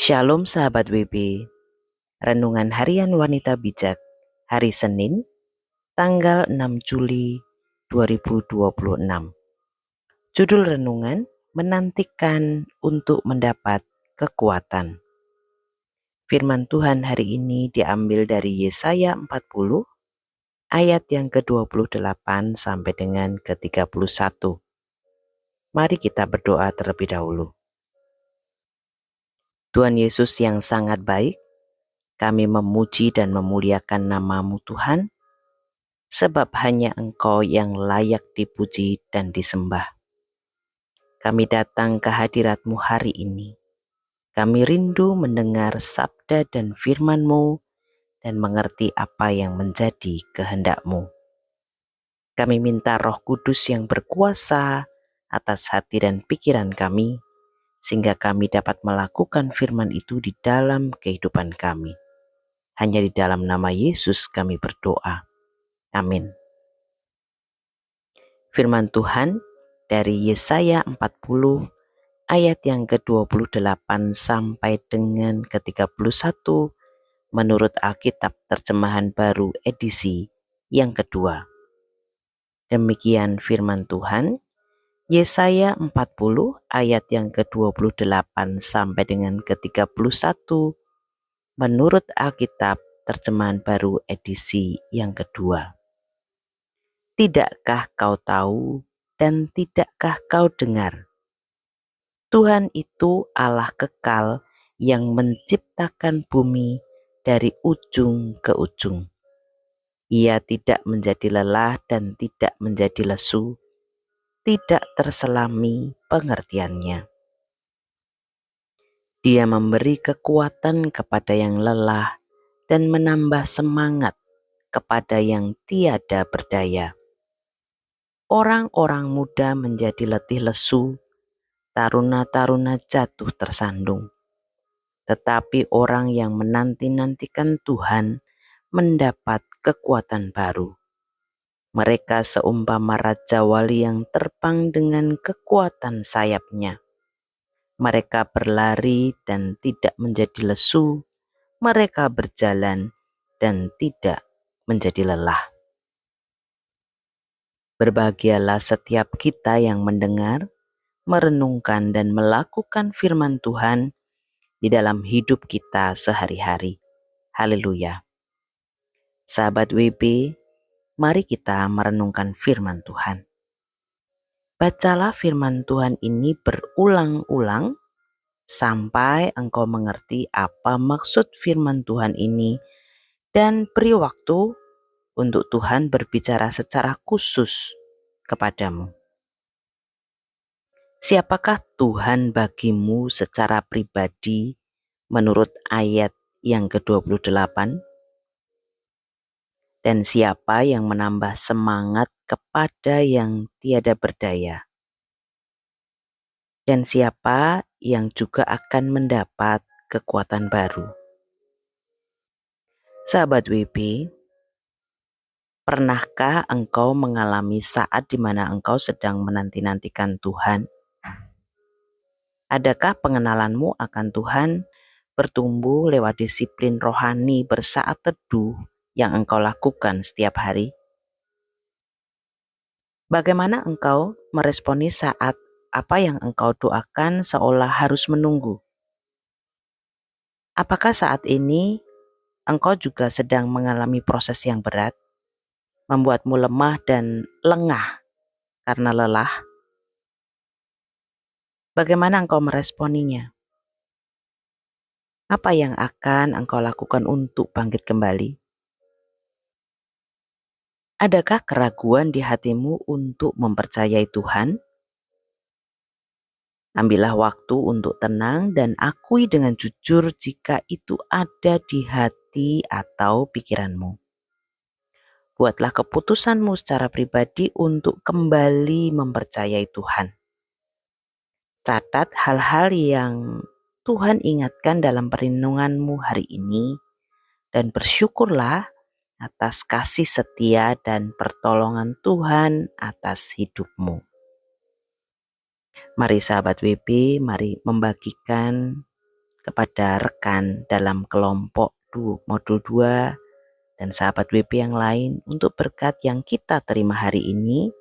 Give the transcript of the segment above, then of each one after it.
Shalom sahabat WB, Renungan Harian Wanita Bijak, hari Senin, tanggal 6 Juli 2026. Judul renungan, menantikan untuk mendapat kekuatan. Firman Tuhan hari ini diambil dari Yesaya 40, ayat yang ke-28 sampai dengan ke-31. Mari kita berdoa terlebih dahulu. Tuhan Yesus yang sangat baik, kami memuji dan memuliakan nama-Mu Tuhan, sebab hanya Engkau yang layak dipuji dan disembah. Kami datang ke hadirat-Mu hari ini. Kami rindu mendengar sabda dan firman-Mu dan mengerti apa yang menjadi kehendak-Mu. Kami minta Roh Kudus yang berkuasa atas hati dan pikiran kami, sehingga kami dapat melakukan firman itu di dalam kehidupan kami. Hanya di dalam nama Yesus kami berdoa. Amin. Firman Tuhan dari Yesaya 40 ayat yang ke-28 sampai dengan ke-31 menurut Alkitab Terjemahan Baru edisi yang kedua. Demikian firman Tuhan, Yesaya 40 ayat yang ke-28 sampai dengan ke-31 menurut Alkitab Terjemahan Baru edisi yang kedua. Tidakkah kau tahu dan tidakkah kau dengar? Tuhan itu Allah kekal yang menciptakan bumi dari ujung ke ujung. Ia tidak menjadi lelah dan tidak menjadi lesu, tidak terselami pengertiannya. Dia memberi kekuatan kepada yang lelah dan menambah semangat kepada yang tiada berdaya. Orang-orang muda menjadi letih lesu, taruna-taruna jatuh tersandung. Tetapi orang yang menanti-nantikan Tuhan mendapat kekuatan baru. Mereka seumpama raja wali yang terbang dengan kekuatan sayapnya. Mereka berlari dan tidak menjadi lesu. Mereka berjalan dan tidak menjadi lelah. Berbahagialah setiap kita yang mendengar, merenungkan dan melakukan firman Tuhan di dalam hidup kita sehari-hari. Haleluya. Sahabat WB, mari kita merenungkan firman Tuhan. Bacalah firman Tuhan ini berulang-ulang sampai engkau mengerti apa maksud firman Tuhan ini dan beri waktu untuk Tuhan berbicara secara khusus kepadamu. Siapakah Tuhan bagimu secara pribadi menurut ayat yang ke-28? Dan siapa yang menambah semangat kepada yang tiada berdaya? Dan siapa yang juga akan mendapat kekuatan baru? Sahabat WB, pernahkah engkau mengalami saat di mana engkau sedang menanti-nantikan Tuhan? Adakah pengenalanmu akan Tuhan bertumbuh lewat disiplin rohani bersaat teduh yang engkau lakukan setiap hari? Bagaimana engkau meresponi saat apa yang engkau doakan seolah harus menunggu? Apakah saat ini engkau juga sedang mengalami proses yang berat, membuatmu lemah dan lengah karena lelah? Bagaimana engkau meresponinya? Apa yang akan engkau lakukan untuk bangkit kembali? Adakah keraguan di hatimu untuk mempercayai Tuhan? Ambillah waktu untuk tenang dan akui dengan jujur jika itu ada di hati atau pikiranmu. Buatlah keputusanmu secara pribadi untuk kembali mempercayai Tuhan. Catat hal-hal yang Tuhan ingatkan dalam perenunganmu hari ini dan bersyukurlah atas kasih setia dan pertolongan Tuhan atas hidupmu. Mari sahabat WB, mari membagikan kepada rekan dalam kelompok modul 2 dan sahabat WP yang lain untuk berkat yang kita terima hari ini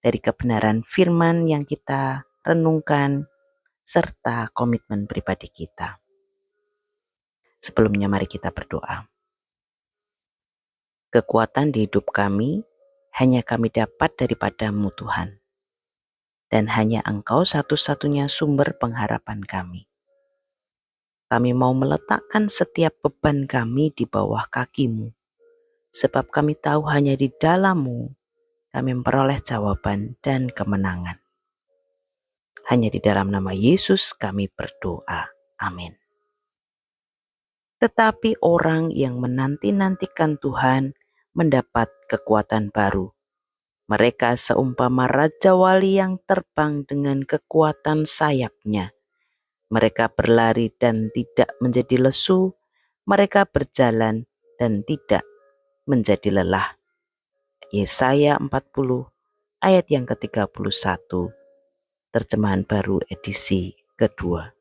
dari kebenaran firman yang kita renungkan serta komitmen pribadi kita. Sebelumnya mari kita berdoa. Kekuatan di hidup kami hanya kami dapat daripada-Mu Tuhan. Dan hanya Engkau satu-satunya sumber pengharapan kami. Kami mau meletakkan setiap beban kami di bawah kaki-Mu. Sebab kami tahu hanya di dalam-Mu kami memperoleh jawaban dan kemenangan. Hanya di dalam nama Yesus kami berdoa. Amin. Tetapi orang yang menanti-nantikan Tuhan mendapat kekuatan baru. Mereka seumpama raja wali yang terbang dengan kekuatan sayapnya. Mereka berlari dan tidak menjadi lesu. Mereka berjalan dan tidak menjadi lelah. Yesaya 40 ayat yang ke-31. Terjemahan baru edisi kedua.